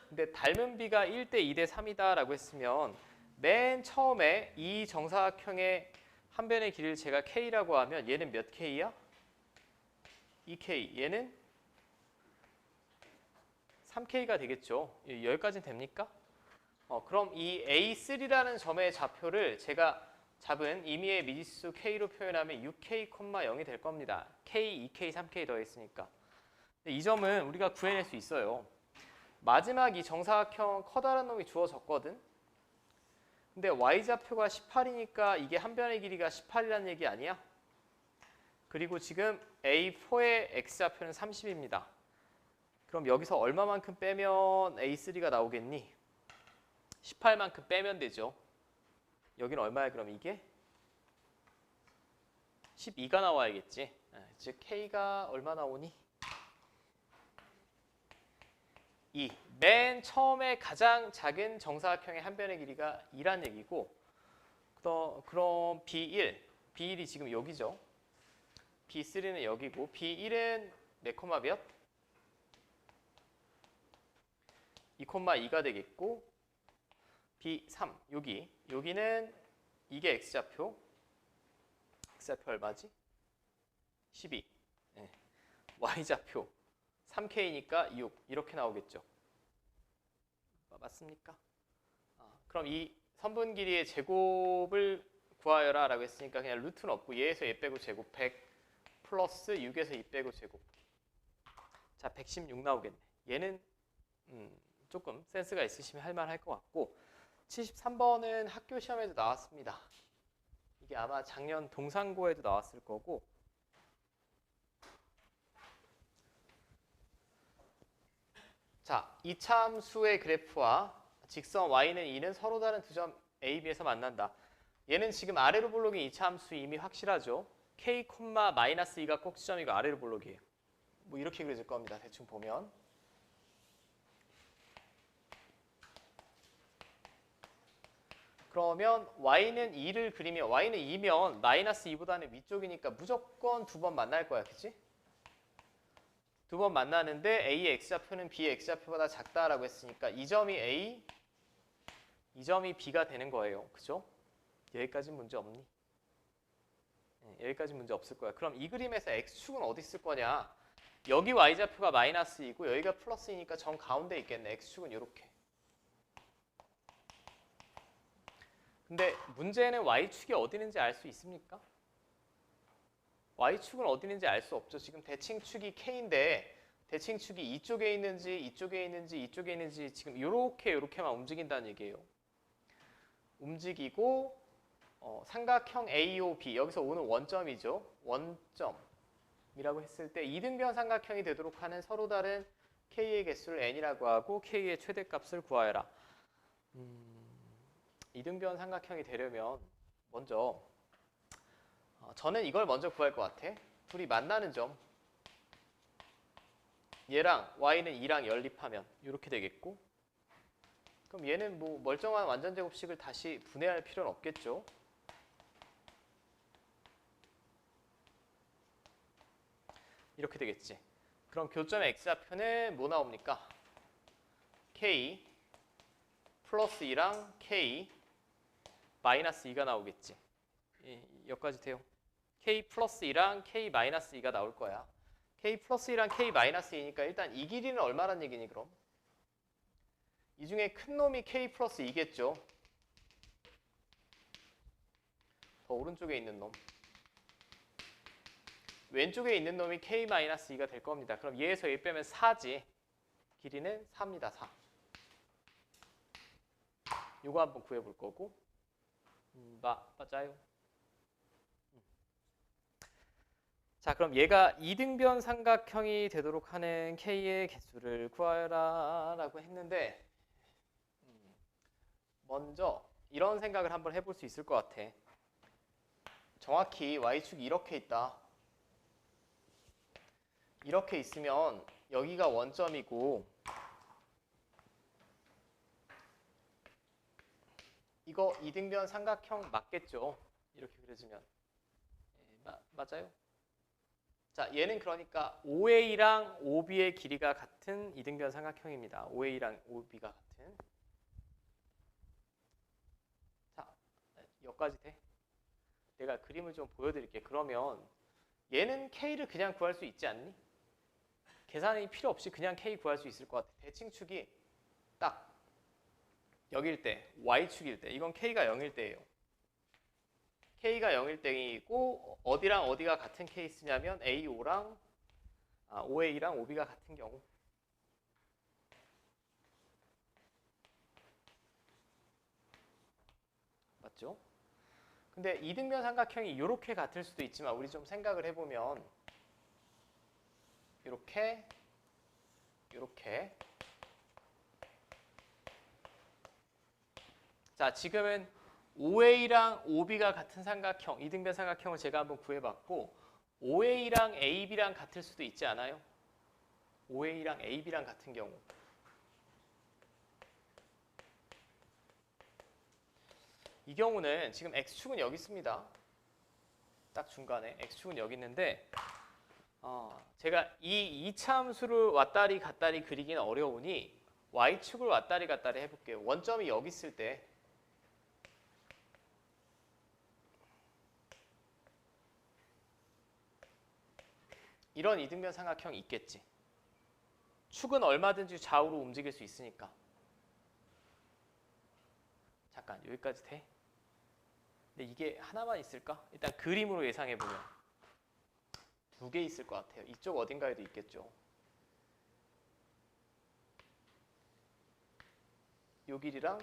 근데 닮은 비가 1대 2대 3이다 라고 했으면 맨 처음에 이 정사각형의 한 변의 길이를 제가 K라고 하면 얘는 몇 K야? 2K. 얘는 3K가 되겠죠. 여기까지는 됩니까? 그럼 이 A3라는 점의 좌표를 제가 잡은 임의의 미지수 K로 표현하면 6K,0이 될 겁니다. K, 2K, 3K 더했으니까. 이 점은 우리가 구해낼 수 있어요. 마지막 이 정사각형 커다란 놈이 주어졌거든. 근데 Y좌표가 18이니까 이게 한 변의 길이가 18이라는 얘기 아니야? 그리고 지금 A4의 X좌표는 30입니다. 그럼 여기서 얼마만큼 빼면 A3가 나오겠니? 18만큼 빼면 되죠. 여기는 얼마야 그럼 이게? 12가 나와야겠지. 즉 K가 얼마 나오니? 2. 맨 처음에 가장 작은 정사각형의 한 변의 길이가 2란 얘기고 그럼 B1이 지금 여기죠. B3는 여기고 B1은 몇 콤마 몇? 2,2가 되겠고 B3 여기는 이게 X좌표 얼마지? 12 Y좌표 3K니까 6 이렇게 나오겠죠. 맞습니까? 그럼 이 선분 길이의 제곱을 구하여라 라고 했으니까 그냥 루트는 없고 얘에서 얘 빼고 제곱 100 플러스 6에서 2 빼고 제곱. 자, 116 나오겠네. 얘는 조금 센스가 있으시면 할만할 것 같고 73번은 학교 시험에도 나왔습니다. 이게 아마 작년 동상고에도 나왔을 거고 자, 이차함수의 그래프와 직선 y는 2는 서로 다른 두 점 A, B에서 만난다. 얘는 지금 아래로 볼록인 이차함수 이미 확실하죠. K, 마이너스 2가 꼭지점이고 아래로 볼록이에요. 뭐 이렇게 그려질 겁니다. 대충 보면. 그러면 y는 2를 그리면 y는 2면 마이너스 2보다는 위쪽이니까 무조건 두 번 만날 거야. 그치? 두 번 만나는데 A의 X좌표는 B의 X좌표보다 작다라고 했으니까 이 점이 A, 이 점이 B가 되는 거예요. 그죠? 여기까지 문제 없니? 네, 여기까지 문제 없을 거야. 그럼 이 그림에서 X축은 어디 있을 거냐? 여기 y좌표가 마이너스이고 여기가 플러스이니까 정 가운데 있겠네. x축은 이렇게. 근데 문제는 y축이 어디 있는지 알 수 있습니까? y축은 어디 있는지 알 수 없죠. 지금 대칭축이 k인데 대칭축이 이쪽에 있는지 이쪽에 있는지 이쪽에 있는지 지금 이렇게만 움직인다는 얘기예요. 움직이고 삼각형 AOB 여기서 오는 원점이죠. 원점이라고 했을 때 이등변 삼각형이 되도록 하는 서로 다른 K의 개수를 N이라고 하고 K의 최대값을 구하여라. 이등변 삼각형이 되려면 먼저 저는 이걸 먼저 구할 것 같아. 둘이 만나는 점. 얘랑 y는 2랑 연립하면 이렇게 되겠고 그럼 얘는 뭐 멀쩡한 완전제곱식을 다시 분해할 필요는 없겠죠. 이렇게 되겠지. 그럼 교점의 x좌표는 뭐 나옵니까? k 플러스 2랑 k 마이너스 2가 나오겠지. 여기까지 돼요. k 플러스 2랑 k 마이너스 2가 나올 거야. k 플러스 2랑 k 마이너스 2니까 일단 이 길이는 얼마란 얘기니 그럼? 이 중에 큰 놈이 k 플러스 2겠죠. 더 오른쪽에 있는 놈. 왼쪽에 있는 놈이 k 마이너스 2가 될 겁니다. 그럼 얘에서 얘 빼면 4지. 길이는 4입니다. 4. 요거 한번 구해볼 거고. 맞아요. 자, 그럼 얘가 이등변 삼각형이 되도록 하는 K의 개수를 구하여라 라고 했는데 먼저 이런 생각을 한번 해볼 수 있을 것 같아. 정확히 Y축이 이렇게 있다. 이렇게 있으면 여기가 원점이고 이거 이등변 삼각형 맞겠죠? 이렇게 그려지면. 맞아요? 자, 얘는 그러니까 OA랑 OB의 길이가 같은 이등변 삼각형입니다. OA랑 OB가 같은. 자, 여기까지 돼. 내가 그림을 좀 보여드릴게. 그러면 얘는 K를 그냥 구할 수 있지 않니? 계산이 필요 없이 그냥 K 구할 수 있을 것 같아. 대칭축이 딱 여기일 때, Y축일 때. 이건 K가 0일 때예요. K가 0일 때이고 어디랑 어디가 같은 케이스냐면 OA랑 OB가 같은 경우. 맞죠? 근데 이등변 삼각형이 이렇게 같을 수도 있지만 우리 좀 생각을 해보면 이렇게 자, 지금은 OA랑 OB가 같은 삼각형, 이등변 삼각형을 제가 한번 구해봤고 OA랑 AB랑 같을 수도 있지 않아요? OA랑 AB랑 같은 경우. 이 경우는 지금 X축은 여기 있습니다. 딱 중간에 X축은 여기 있는데 제가 이 이차함수를 왔다리 갔다리 그리기는 어려우니 Y축을 왔다리 갔다리 해볼게요. 원점이 여기 있을 때 이런 이등변 삼각형이 있겠지. 축은 얼마든지 좌우로 움직일 수 있으니까. 잠깐 여기까지 돼? 근데 이게 하나만 있을까? 일단 그림으로 예상해보면 두 개 있을 것 같아요. 이쪽 어딘가에도 있겠죠. 요 길이랑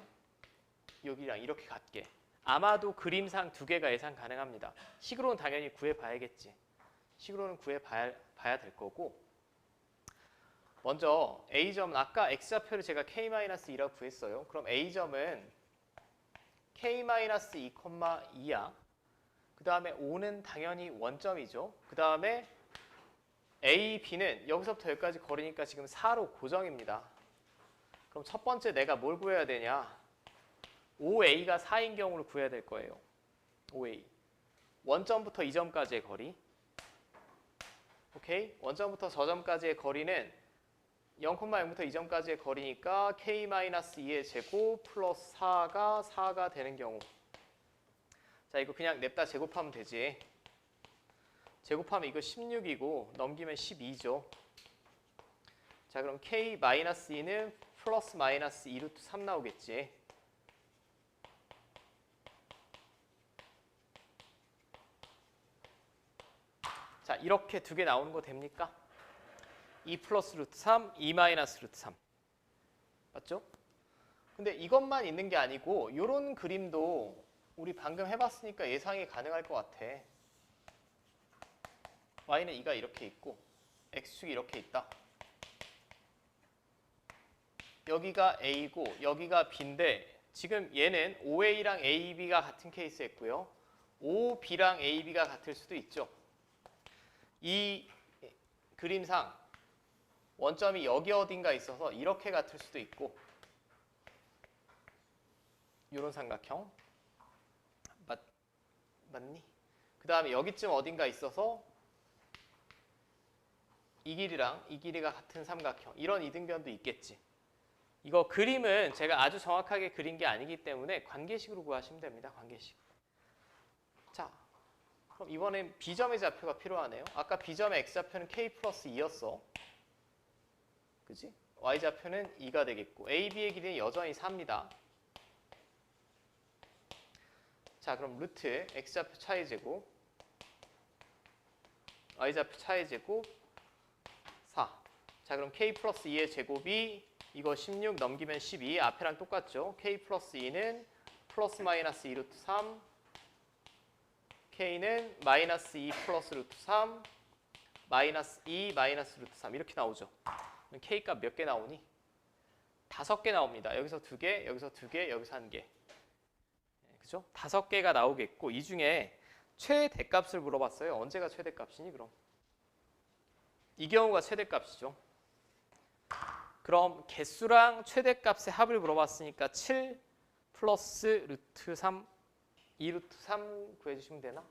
요 길이랑 이렇게 같게. 아마도 그림상 두 개가 예상 가능합니다. 식으로는 당연히 구해봐야겠지. 식으로는 구해봐야 될 거고 먼저 A점은 아까 X좌표를 제가 K-2라고 구했어요. 그럼 A점은 K-2,2,야. 그 다음에 O는 당연히 원점이죠. 그 다음에 A, B는 여기서부터 여기까지 거리니까 지금 4로 고정입니다. 그럼 첫 번째 내가 뭘 구해야 되냐? OA가 4인 경우를 구해야 될 거예요. OA. 원점부터 이 점까지의 거리. 오케이? 원점부터 저 점까지의 거리는 0,0부터 2점까지의 거리니까 K-2의 제곱 플러스 4가 되는 경우. 자, 이거 그냥 냅다 제곱하면 되지. 제곱하면 이거 16이고 넘기면 12죠. 자, 그럼 K-2는 플러스 마이너스 2 루트 3 나오겠지. 자, 이렇게 두 개 나오는 거 됩니까? 2 플러스 루트 3, 2 마이너스 루트 3. 맞죠? 근데 이것만 있는 게 아니고 이런 그림도 우리 방금 해봤으니까 예상이 가능할 것 같아. y는 2가 이렇게 있고 x축이 이렇게 있다. 여기가 a고 여기가 b인데 지금 얘는 OA랑 AB가 같은 케이스였고요. OB랑 AB가 같을 수도 있죠. 이 그림상 원점이 여기 어딘가 있어서 이렇게 같을 수도 있고 이런 삼각형 맞니? 그 다음에 여기쯤 어딘가 있어서 이 길이랑 이 길이가 같은 삼각형 이런 이등변도 있겠지. 이거 그림은 제가 아주 정확하게 그린 게 아니기 때문에 관계식으로 구하시면 됩니다. 관계식. 자, 그럼 이번엔 B점의 좌표가 필요하네요. 아까 B점의 X좌표는 K 플러스 2였어. 그지? Y좌표는 2가 되겠고 AB의 길이는 여전히 4입니다. 자, 그럼 루트 X좌표 차이 제곱 Y좌표 차이 제곱 4. 자, 그럼 K 플러스 2의 제곱이 이거 16 넘기면 12 앞에랑 똑같죠. K 플러스 2는 플러스 마이너스 2 루트 3 K는 마이너스 2 플러스 루트 3 마이너스 2 마이너스 루트 3 이렇게 나오죠. 그럼 K 값 몇 개 나오니? 5개 나옵니다. 여기서 2개, 여기서 2개, 여기서 1개. 그죠? 5개가 나오겠고 이 중에 최대값을 물어봤어요. 언제가 최대값이니 그럼? 이 경우가 최대값이죠. 그럼 개수랑 최대값의 합을 물어봤으니까 7 플러스 루트 3 2 루트 3 구해주시면 되나?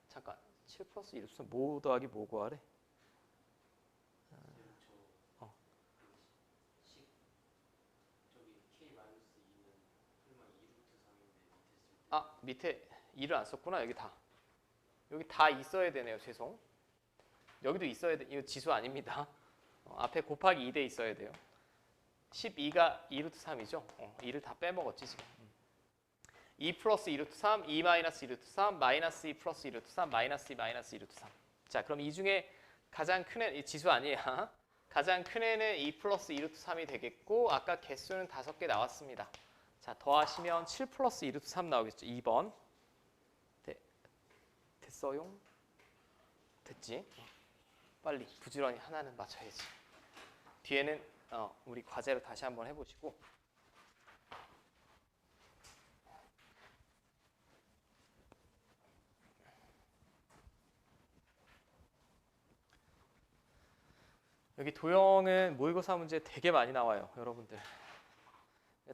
잠깐 7 플러스 2 루트 3 뭐 더하기 뭐 구하래? 밑에 2를 안 썼구나. 여기 다 있어야 되네요. 죄송. 여기도 있어야 돼. 이거 지수 아닙니다. 앞에 곱하기 2대 있어야 돼요. 12가 2 루트 3이죠. 2를 다 빼먹었지 지금. 2 플러스 2 루트 3, 2 마이너스 2 루트 3, 마이너스 2 플러스 2 루트 3, 마이너스 2 마이너스 2 루트 3. 자, 그럼 이 중에 가장 큰 애, 지수 아니야. 가장 큰 애는 2 플러스 2 루트 3이 되겠고 아까 개수는 5개 나왔습니다. 자, 더하시면 7 플러스 2 루트 3 나오겠죠. 2번. 됐어요? 됐지? 빨리 부지런히 하나는 맞춰야지. 뒤에는 우리 과제로 다시 한번 해보시고 여기 도형은 모의고사 문제 되게 많이 나와요. 여러분들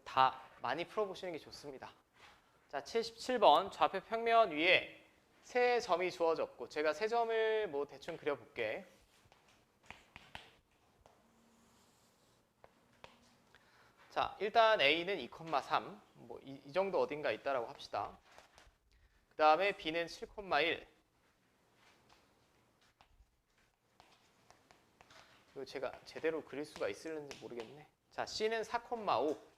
다 많이 풀어보시는 게 좋습니다. 자, 77번 좌표 평면 위에 세 점이 주어졌고 제가 세 점을 뭐 대충 그려볼게. 자, 일단 A는 2,3 뭐 이 정도 어딘가 있다라고 합시다. 그 다음에 B는 7,1 이거 제가 제대로 그릴 수가 있을는지 모르겠네. 자, C는 4,5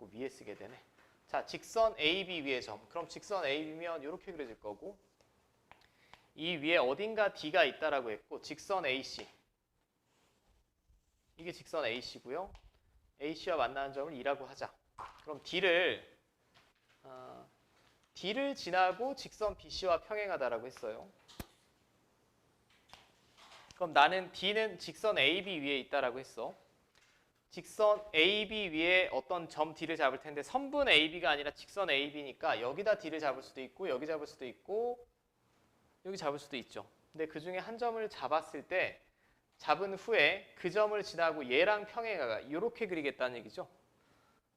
자꾸 위에 쓰게 되네. 자, 직선 AB 위의 점. 그럼 직선 AB면 이렇게 그려질 거고 이 위에 어딘가 D가 있다라고 했고 직선 AC 이게 직선 AC고요. AC와 만나는 점을 2라고 하자. 그럼 D를 지나고 직선 BC와 평행하다라고 했어요. 그럼 나는 D는 직선 AB 위에 있다라고 했어. 직선 AB 위에 어떤 점 D를 잡을 텐데 선분 AB가 아니라 직선 AB니까 여기다 D를 잡을 수도 있고 여기 잡을 수도 있고 여기 잡을 수도 있죠. 근데 그 중에 한 점을 잡았을 때 잡은 후에 그 점을 지나고 얘랑 평행하가 이렇게 그리겠다는 얘기죠.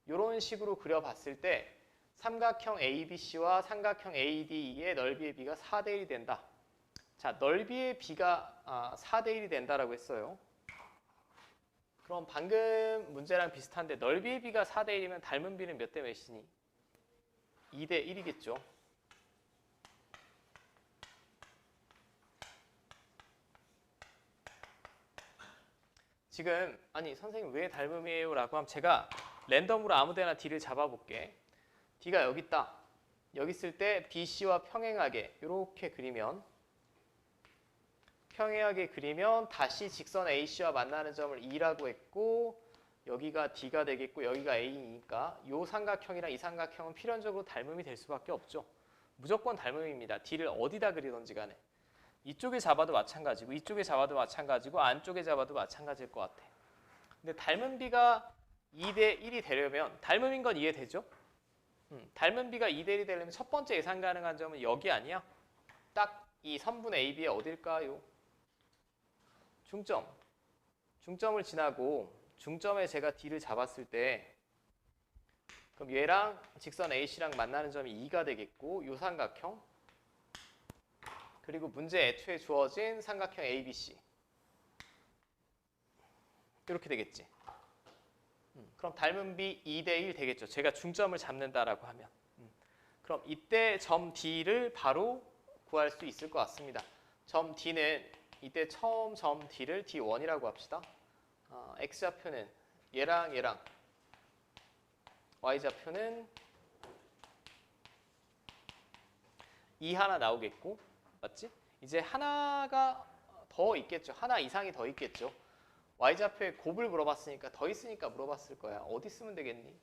이런 식으로 그려봤을 때 삼각형 ABC와 삼각형 ADE의 넓이의 비가 4대 1이 된다. 자, 넓이의 비가 4대 1이 된다라고 했어요. 그럼 방금 문제랑 비슷한데 넓이의 비가 4대 1이면 닮은 비는 몇 대 몇이니? 2대 1이겠죠. 지금 아니 선생님 왜 닮음이에요? 라고 하면 제가 랜덤으로 아무데나 D를 잡아볼게. D가 여기 있다. 여기 있을 때 BC와 평행하게 이렇게 그리면 다시 직선 AC와 만나는 점을 E라고 했고 여기가 D가 되겠고 여기가 A니까 이 삼각형이랑 이 삼각형은 필연적으로 닮음이 될 수밖에 없죠. 무조건 닮음입니다. D를 어디다 그리던지 간에. 이쪽에 잡아도 마찬가지고 이쪽에 잡아도 마찬가지고 안쪽에 잡아도 마찬가지일 것 같아. 근데 닮은 B가 2대 1이 되려면 닮음인 건 이해되죠? 닮은 B가 2대 1이 되려면 첫 번째 예상 가능한 점은 여기 아니야? 딱 이 선분 AB의 어딜까요? 중점. 중점을 지나고 중점에 제가 D를 잡았을 때 그럼 얘랑 직선 AC랑 만나는 점이 2가 되겠고 이 삼각형 그리고 문제 애초에 주어진 삼각형 ABC 이렇게 되겠지. 그럼 닮은 B 2대 1 되겠죠. 제가 중점을 잡는다라고 하면. 그럼 이때 점 D를 바로 구할 수 있을 것 같습니다. 점 D는 이때 처음 점 D를 D1이라고 합시다. X좌표는 얘랑 Y좌표는 2 하나 나오겠고 맞지? 이제 하나가 더 있겠죠. 하나 이상이 더 있겠죠. Y좌표에 곱을 물어봤으니까 더 있으니까 물어봤을 거야. 어디 쓰면 되겠니?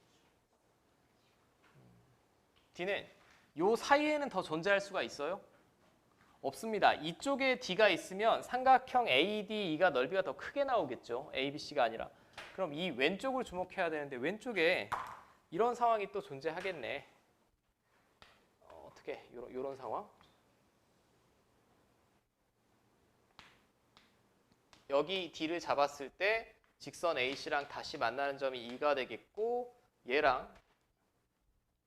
D는 요 사이에는 더 존재할 수가 있어요? 없습니다. 이쪽에 D가 있으면 삼각형 ADE가 넓이가 더 크게 나오겠죠. ABC가 아니라. 그럼 이 왼쪽을 주목해야 되는데 왼쪽에 이런 상황이 또 존재하겠네. 어떻게 이런 상황? 여기 D를 잡았을 때 직선 AC랑 다시 만나는 점이 2가 되겠고 얘랑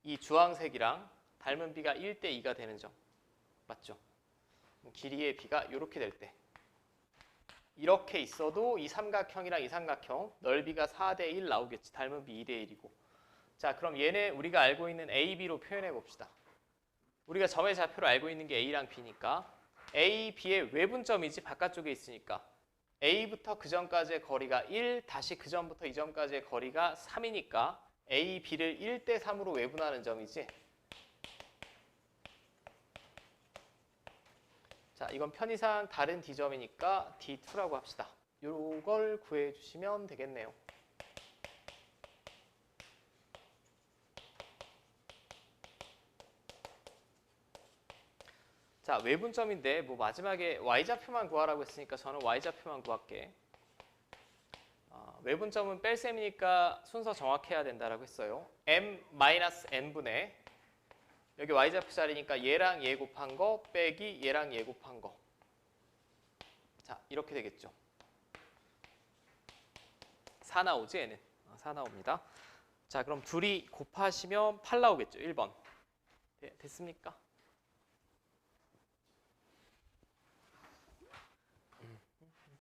이 주황색이랑 닮은 B가 1대 2가 되는 점. 맞죠? 길이의 B가 이렇게 될 때 이렇게 있어도 이 삼각형이랑 이 삼각형 넓이가 4대 1 나오겠지. 닮은 B 2대 1이고. 자, 그럼 얘네 우리가 알고 있는 A, B로 표현해 봅시다. 우리가 점의 좌표로 알고 있는 게 A랑 B니까 A, B의 외분점이지 바깥쪽에 있으니까 A부터 그 점까지의 거리가 1, 다시 그 점부터 이 점까지의 거리가 3이니까 A, B를 1대 3으로 외분하는 점이지. 자, 이건 편의상 다른 D점이니까 D2라고 합시다. 요걸 구해주시면 되겠네요. 자, 외분점인데 뭐 마지막에 Y좌표만 구하라고 했으니까 저는 Y좌표만 구할게. 외분점은 뺄셈이니까 순서 정확해야 된다라고 했어요. M-N분의 여기 Y좌표 자리니까 얘랑 얘 곱한 거 빼기 얘랑 얘 곱한 거. 자, 이렇게 되겠죠. 4 나오지 얘는. 4 나옵니다. 자, 그럼 둘이 곱하시면 8 나오겠죠. 1번. 됐습니까?